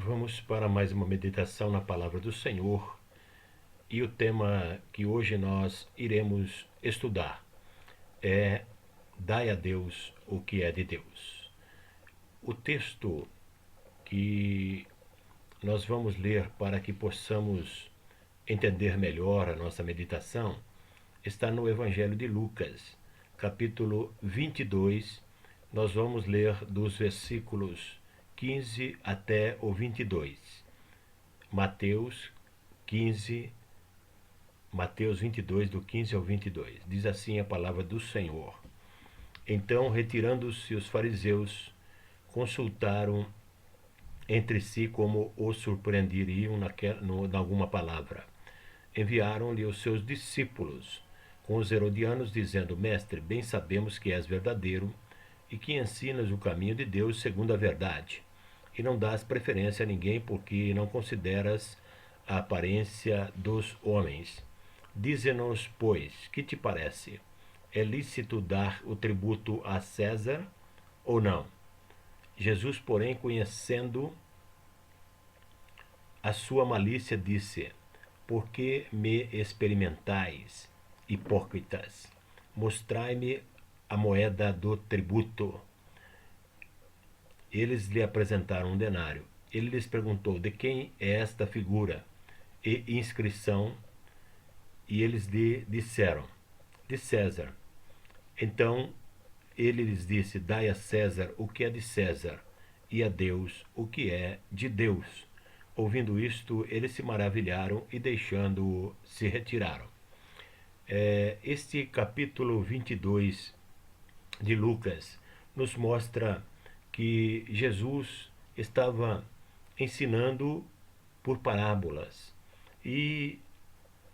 Vamos para mais uma meditação na Palavra do Senhor, e o tema que hoje nós iremos estudar é: Dai a Deus o que é de Deus. O texto que nós vamos ler para que possamos entender melhor a nossa meditação está no Evangelho de Lucas, capítulo 22. Nós vamos ler dos versículos 15 até o 22. Mateus 22, do 15 ao 22. Diz assim a palavra do Senhor: Então, retirando-se os fariseus, consultaram entre si como o surpreenderiam em alguma palavra. Enviaram-lhe os seus discípulos com os herodianos, dizendo: Mestre, bem sabemos que és verdadeiro e que ensinas o caminho de Deus segundo a verdade, e não dás preferência a ninguém, porque não consideras a aparência dos homens. Dize-nos, pois, que te parece? É lícito dar o tributo a César ou não? Jesus, porém, conhecendo a sua malícia, disse: Por que me experimentais, hipócritas? Mostrai-me a moeda do tributo. Eles lhe apresentaram um denário. Ele lhes perguntou: De quem é esta figura e inscrição? E eles lhe disseram: De César. Então ele lhes disse: Dai a César o que é de César, e a Deus o que é de Deus. Ouvindo isto, eles se maravilharam e, deixando-o, se retiraram. Este capítulo 22 de Lucas nos mostra que Jesus estava ensinando por parábolas, e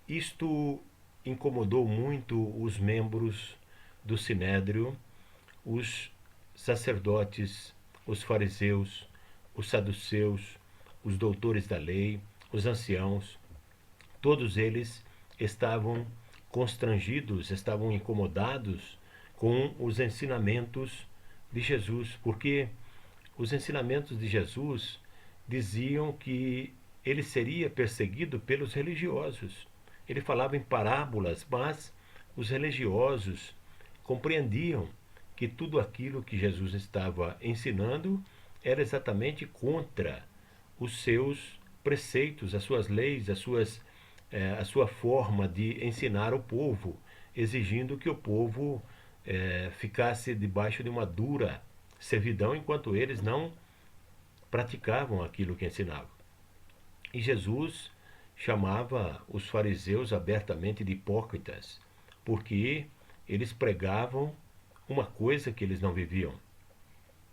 isto incomodou muito os membros do Sinédrio, os sacerdotes, os fariseus, os saduceus, os doutores da lei, os anciãos. Todos eles estavam constrangidos, estavam incomodados com os ensinamentos de Jesus, porque os ensinamentos de Jesus diziam que ele seria perseguido pelos religiosos. Ele falava em parábolas, mas os religiosos compreendiam que tudo aquilo que Jesus estava ensinando era exatamente contra os seus preceitos, as suas leis, a sua forma de ensinar o povo, exigindo que o povo ficasse debaixo de uma dura servidão, enquanto eles não praticavam aquilo que ensinavam. E Jesus chamava os fariseus abertamente de hipócritas, porque eles pregavam uma coisa que eles não viviam.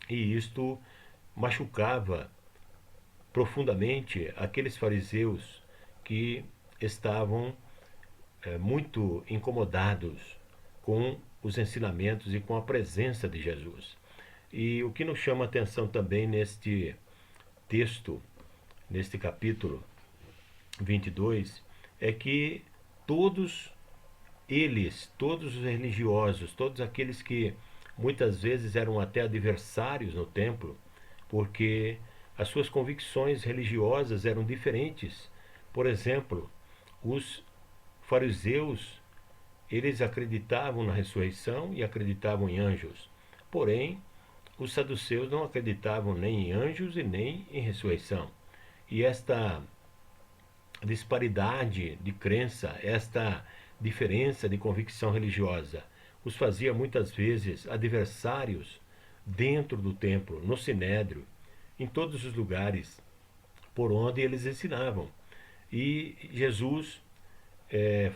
E isto machucava profundamente aqueles fariseus que estavam muito incomodados com os ensinamentos e com a presença de Jesus. E o que nos chama a atenção também neste texto, neste capítulo 22, é que todos eles, todos os religiosos, todos aqueles que muitas vezes eram até adversários no templo, porque as suas convicções religiosas eram diferentes. Por exemplo, os fariseus, eles acreditavam na ressurreição e acreditavam em anjos. Porém, os saduceus não acreditavam nem em anjos e nem em ressurreição. E esta disparidade de crença, esta diferença de convicção religiosa, os fazia muitas vezes adversários dentro do templo, no sinédrio, em todos os lugares por onde eles ensinavam. E Jesus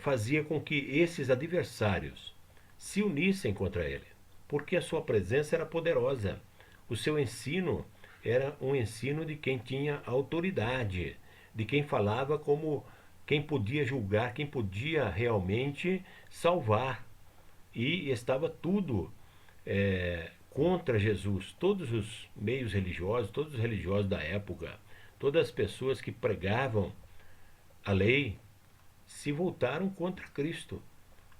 fazia com que esses adversários se unissem contra ele, porque a sua presença era poderosa. O seu ensino era um ensino de quem tinha autoridade, de quem falava como quem podia julgar, quem podia realmente salvar. E estava tudo contra Jesus. Todos os meios religiosos, todos os religiosos da época, todas as pessoas que pregavam a lei, se voltaram contra Cristo,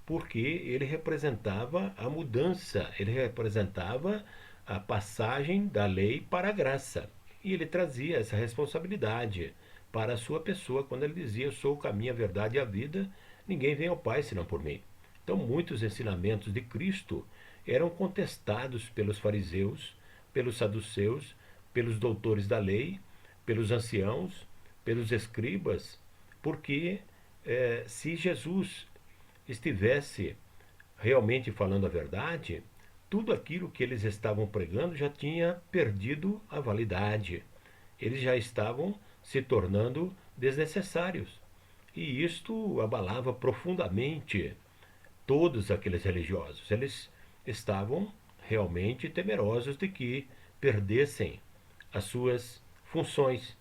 porque ele representava a mudança, ele representava a passagem da lei para a graça. E ele trazia essa responsabilidade para a sua pessoa quando ele dizia: eu sou o caminho, a verdade e a vida, ninguém vem ao Pai senão por mim. Então, muitos ensinamentos de Cristo eram contestados pelos fariseus, pelos saduceus, pelos doutores da lei, pelos anciãos, pelos escribas, porque se Jesus estivesse realmente falando a verdade, tudo aquilo que eles estavam pregando já tinha perdido a validade. Eles já estavam se tornando desnecessários. E isto abalava profundamente todos aqueles religiosos. Eles estavam realmente temerosos de que perdessem as suas funções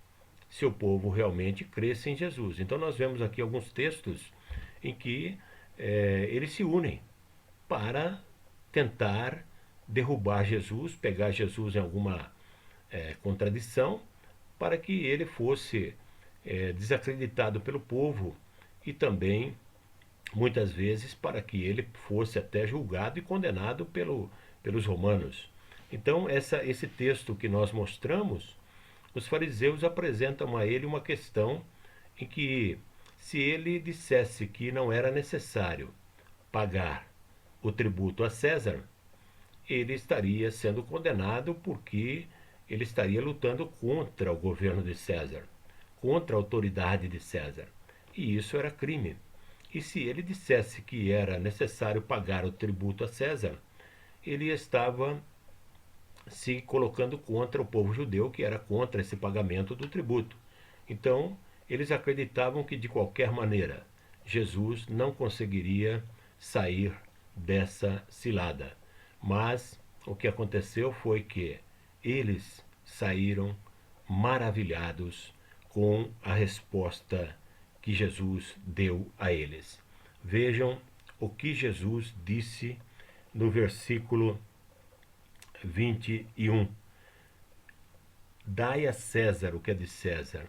se o povo realmente cresce em Jesus. Então nós vemos aqui alguns textos em que eles se unem para tentar derrubar Jesus, pegar Jesus em alguma contradição, para que ele fosse desacreditado pelo povo e também, muitas vezes, para que ele fosse até julgado e condenado pelos romanos. Então, esse texto que nós mostramos, os fariseus apresentam a ele uma questão em que, se ele dissesse que não era necessário pagar o tributo a César, ele estaria sendo condenado porque ele estaria lutando contra o governo de César, contra a autoridade de César. E isso era crime. E se ele dissesse que era necessário pagar o tributo a César, ele estava se colocando contra o povo judeu, que era contra esse pagamento do tributo. Então, eles acreditavam que, de qualquer maneira, Jesus não conseguiria sair dessa cilada. Mas o que aconteceu foi que eles saíram maravilhados com a resposta que Jesus deu a eles. Vejam o que Jesus disse no versículo 21. Dai a César o que é de César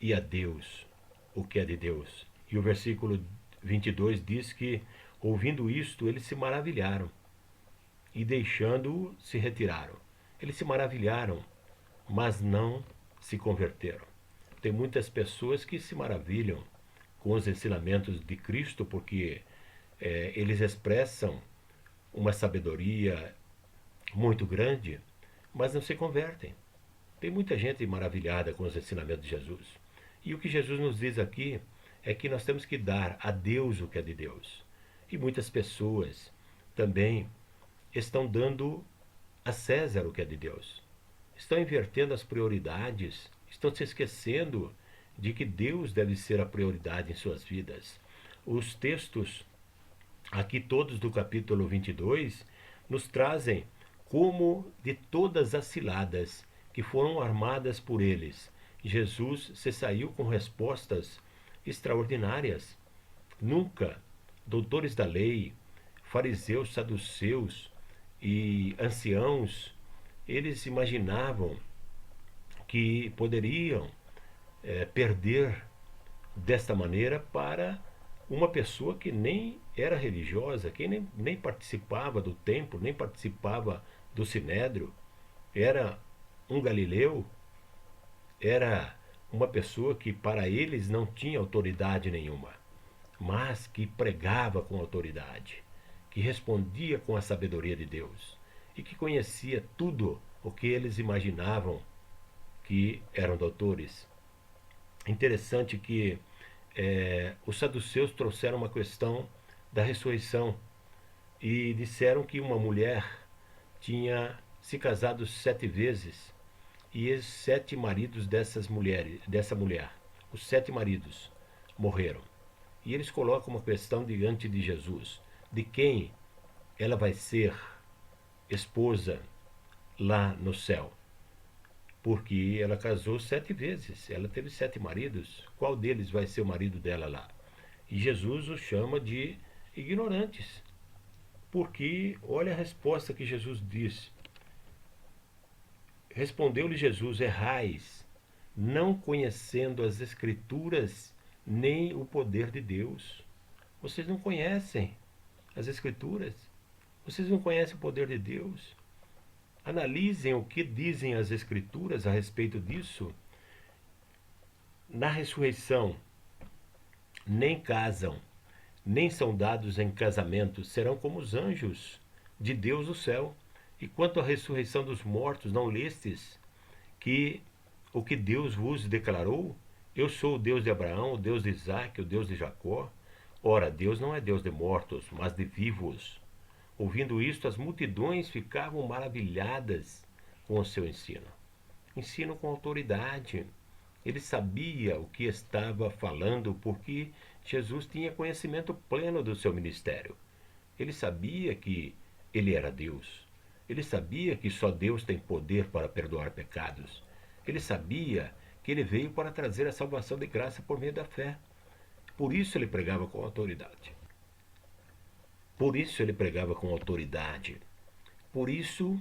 e a Deus o que é de Deus. E o versículo 22 diz que, ouvindo isto, eles se maravilharam e, deixando-o, se retiraram. Eles se maravilharam, mas não se converteram. Tem muitas pessoas que se maravilham com os ensinamentos de Cristo porque eles expressam uma sabedoria muito grande, mas não se convertem. Tem muita gente maravilhada com os ensinamentos de Jesus. E o que Jesus nos diz aqui é que nós temos que dar a Deus o que é de Deus. E muitas pessoas também estão dando a César o que é de Deus. Estão invertendo as prioridades, estão se esquecendo de que Deus deve ser a prioridade em suas vidas. Os textos aqui todos do capítulo 22 nos trazem como, de todas as ciladas que foram armadas por eles, Jesus se saiu com respostas extraordinárias. Nunca doutores da lei, fariseus, saduceus e anciãos, eles imaginavam que poderiam perder desta maneira para uma pessoa que nem era religiosa, que nem participava do templo, nem participava do sinédrio, era um galileu, era uma pessoa que para eles não tinha autoridade nenhuma, mas que pregava com autoridade, que respondia com a sabedoria de Deus e que conhecia tudo o que eles imaginavam que eram doutores. Interessante que os saduceus trouxeram uma questão da ressurreição e disseram que uma mulher tinha se casado 7 vezes e os 7 maridos dessa mulher, os 7 maridos morreram. E eles colocam uma questão diante de Jesus: de quem ela vai ser esposa lá no céu? Porque ela casou 7 vezes, ela teve 7 maridos. Qual deles vai ser o marido dela lá? E Jesus os chama de ignorantes. Porque olha a resposta que Jesus diz. Respondeu-lhe Jesus: errais, não conhecendo as Escrituras nem o poder de Deus. Vocês não conhecem as Escrituras. Vocês não conhecem o poder de Deus. Analisem o que dizem as Escrituras a respeito disso. Na ressurreição, nem casam, nem são dados em casamento, serão como os anjos de Deus do céu. E quanto à ressurreição dos mortos, não lestes que o que Deus vos declarou? Eu sou o Deus de Abraão, o Deus de Isaque, o Deus de Jacó. Ora, Deus não é Deus de mortos, mas de vivos. Ouvindo isto, as multidões ficavam maravilhadas com o seu ensino. Ensino com autoridade. Ele sabia o que estava falando porque Jesus tinha conhecimento pleno do seu ministério. Ele sabia que ele era Deus. Ele sabia que só Deus tem poder para perdoar pecados. Ele sabia que ele veio para trazer a salvação de graça por meio da fé. Por isso ele pregava com autoridade. Por isso ele pregava com autoridade. Por isso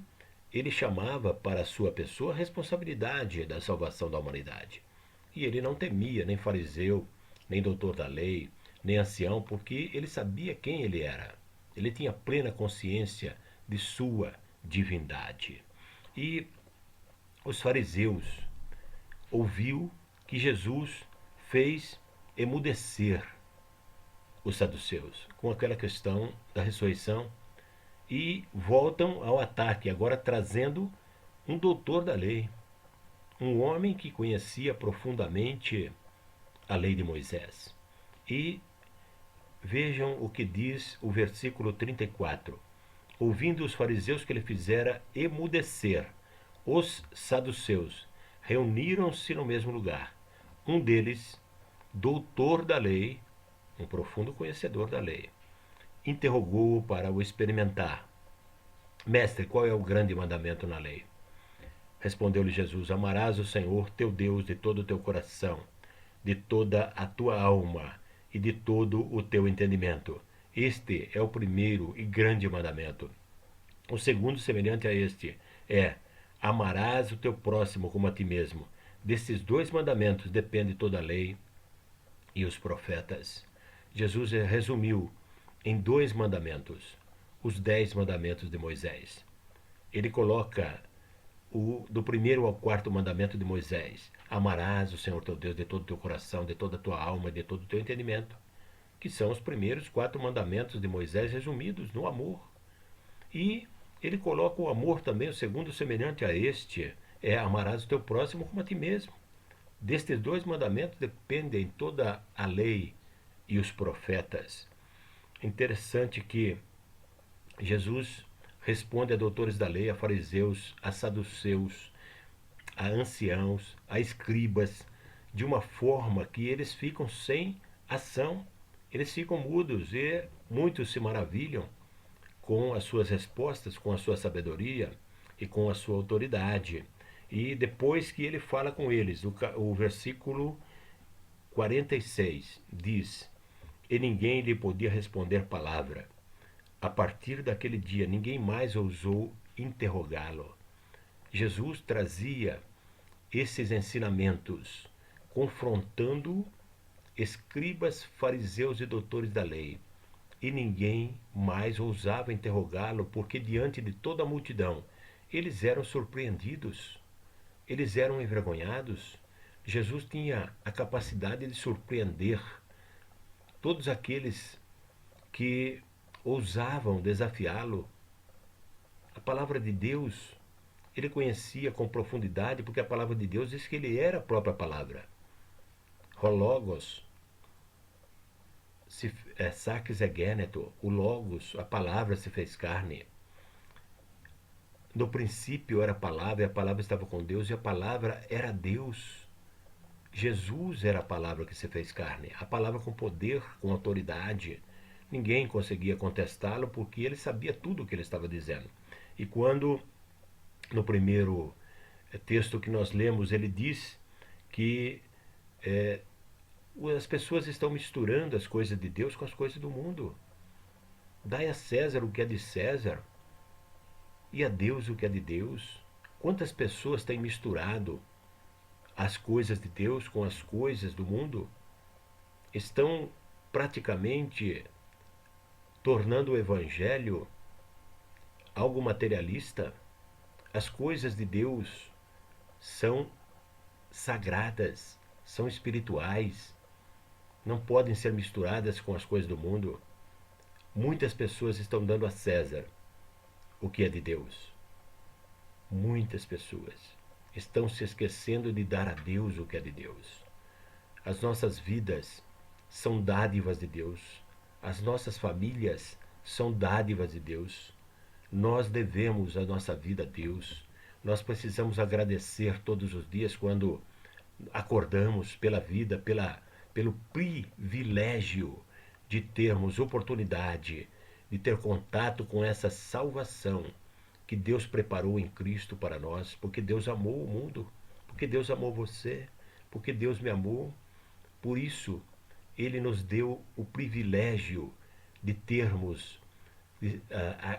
ele chamava para a sua pessoa a responsabilidade da salvação da humanidade. E ele não temia nem fariseu, nem doutor da lei, nem ancião, porque ele sabia quem ele era. Ele tinha plena consciência de sua divindade. E os fariseus ouviu que Jesus fez emudecer os saduceus com aquela questão da ressurreição e voltam ao ataque, agora trazendo um doutor da lei, um homem que conhecia profundamente a lei de Moisés. E vejam o que diz o versículo 34. Ouvindo os fariseus que ele fizera emudecer os saduceus, reuniram-se no mesmo lugar. Um deles, doutor da lei, um profundo conhecedor da lei, interrogou-o para o experimentar. Mestre, qual é o grande mandamento na lei? Respondeu-lhe Jesus: amarás o Senhor teu Deus de todo o teu coração, de toda a tua alma e de todo o teu entendimento. Este é o primeiro e grande mandamento. O segundo, semelhante a este, é: amarás o teu próximo como a ti mesmo. Destes dois mandamentos depende toda a lei e os profetas. Jesus resumiu em dois mandamentos os 10 mandamentos de Moisés. Ele coloca do primeiro ao quarto mandamento de Moisés: amarás o Senhor teu Deus de todo o teu coração, de toda a tua alma, de todo o teu entendimento, que são os primeiros 4 mandamentos de Moisés resumidos no amor. E ele coloca o amor também, o segundo, semelhante a este, é: amarás o teu próximo como a ti mesmo. Destes dois mandamentos dependem toda a lei e os profetas. Interessante que Jesus responde a doutores da lei, a fariseus, a saduceus, a anciãos, a escribas, de uma forma que eles ficam sem ação, eles ficam mudos e muitos se maravilham com as suas respostas, com a sua sabedoria e com a sua autoridade. E depois que ele fala com eles, o versículo 46 diz: e ninguém lhe podia responder palavra. A partir daquele dia, ninguém mais ousou interrogá-lo. Jesus trazia esses ensinamentos, confrontando escribas, fariseus e doutores da lei. E ninguém mais ousava interrogá-lo, porque diante de toda a multidão, eles eram surpreendidos, eles eram envergonhados. Jesus tinha a capacidade de surpreender todos aqueles que ousavam desafiá-lo. A palavra de Deus ele conhecia com profundidade, porque a palavra de Deus diz que ele era a própria palavra. Hologos, Sarkis Egéneto, o Logos, a palavra se fez carne. No princípio era a palavra, e a palavra estava com Deus, e a palavra era Deus. Jesus era a palavra que se fez carne, a palavra com poder, com autoridade. Ninguém conseguia contestá-lo, porque ele sabia tudo o que ele estava dizendo. E quando, no primeiro texto que nós lemos, ele diz que as pessoas estão misturando as coisas de Deus com as coisas do mundo. Dai a César o que é de César e a Deus o que é de Deus. Quantas pessoas têm misturado as coisas de Deus com as coisas do mundo? Estão praticamente tornando o evangelho algo materialista, As coisas de Deus são sagradas, são espirituais, não podem ser misturadas com as coisas do mundo. Muitas pessoas estão dando a César o que é de Deus. Muitas pessoas estão se esquecendo de dar a Deus o que é de Deus. As nossas vidas são dádivas de Deus. As nossas famílias são dádivas de Deus. Nós devemos a nossa vida a Deus. Nós precisamos agradecer todos os dias quando acordamos pela vida, pelo privilégio de termos oportunidade de ter contato com essa salvação que Deus preparou em Cristo para nós, porque Deus amou o mundo, porque Deus amou você, porque Deus me amou. Por isso, Ele nos deu o privilégio de termos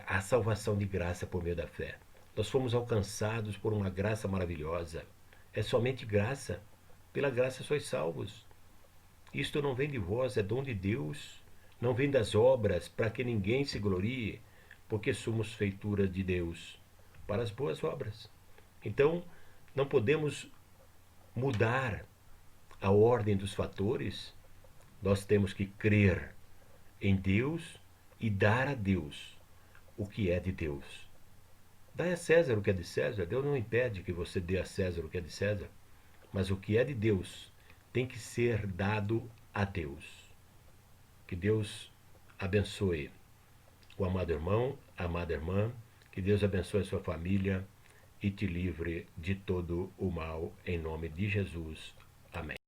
a salvação de graça por meio da fé. Nós fomos alcançados por uma graça maravilhosa. É somente graça. Pela graça sois salvos. Isto não vem de vós, é dom de Deus. Não vem das obras, para que ninguém se glorie, porque somos feitura de Deus, para as boas obras. Então, não podemos mudar a ordem dos fatores. Nós temos que crer em Deus e dar a Deus o que é de Deus. Dai a César o que é de César. Deus não impede que você dê a César o que é de César. Mas o que é de Deus tem que ser dado a Deus. Que Deus abençoe o amado irmão, a amada irmã. Que Deus abençoe a sua família e te livre de todo o mal, em nome de Jesus. Amém.